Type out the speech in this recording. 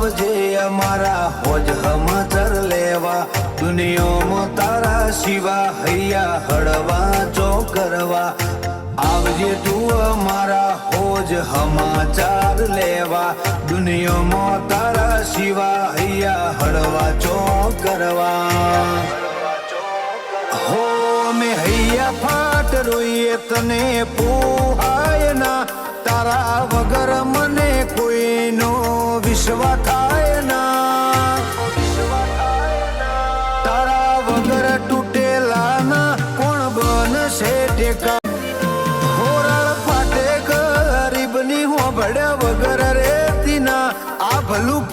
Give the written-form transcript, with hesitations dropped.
આવજે અમારા હોજ હમચર લેવા, દુનિયામાં તારા સિવા હૈયા હળવા ચો કરવા. આવજે તું અમારા હોજ હમાચાર લેવા, દુનિયામાં તારા સિવા હૈયા હળવા ચો કરવા. હો મે હૈયા ફાટ રોઈએ તને પોહાય ના, તારા વગર મને કોઈનો વિશ્વાસ થાય ના. તારા વગર તૂટેલા ના કોણ બનશે ટેકા. હોરળ ફાટે ગરીબની હોબળ્યા વગર રેતી ના, આ ભલું